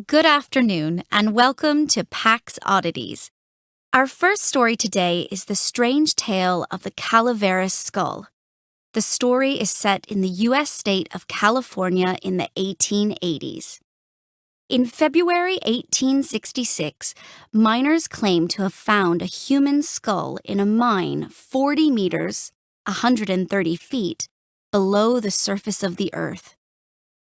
Good afternoon, and welcome to Pax Oddities. Our first story today is the strange tale of the Calaveras skull. The story is set in the U.S. state of California in the 1880s. In February 1866, miners claimed to have found a human skull in a mine 40 meters, 130 feet, below the surface of the earth.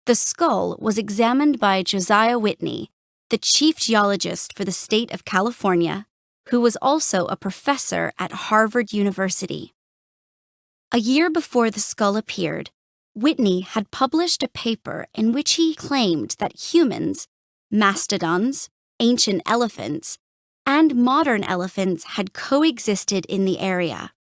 The skull was examined by Josiah Whitney, the chief geologist for the state of California, who was also a professor at Harvard University. A year before the skull appeared, Whitney had published a paper in which he claimed that humans, mastodons, ancient elephants, and modern elephants had coexisted in the area.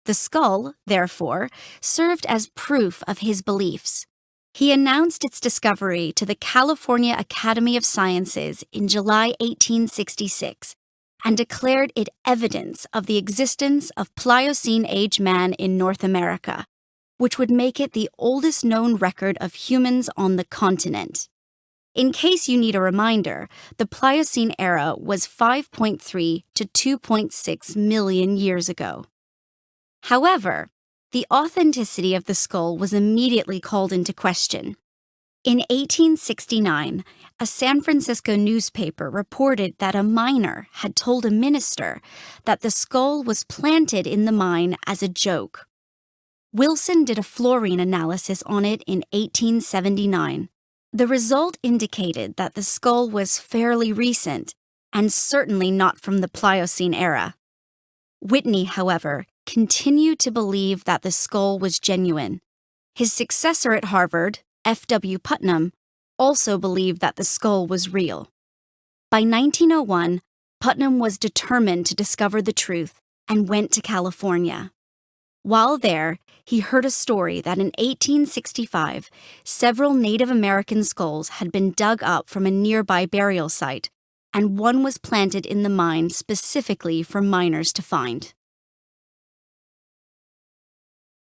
The skull, therefore, served as proof of his beliefs. He announced its discovery to the California Academy of Sciences in July 1866 and declared it evidence of the existence of Pliocene Age man in North America, which would make it the oldest known record of humans on the continent. In case you need a reminder, the Pliocene era was 5.3 to 2.6 million years ago. However, the authenticity of the skull was immediately called into question. In 1869, a San Francisco newspaper reported that a miner had told a minister that the skull was planted in the mine as a joke. Wilson did a fluorine analysis on it in 1879. The result indicated that the skull was fairly recent and certainly not from the Pliocene era. Whitney, however, continued to believe that the skull was genuine. His successor at Harvard, F.W. Putnam, also believed that the skull was real. By 1901, Putnam was determined to discover the truth and went to California. While there, he heard a story that in 1865, several Native American skulls had been dug up from a nearby burial site, and one was planted in the mine specifically for miners to find.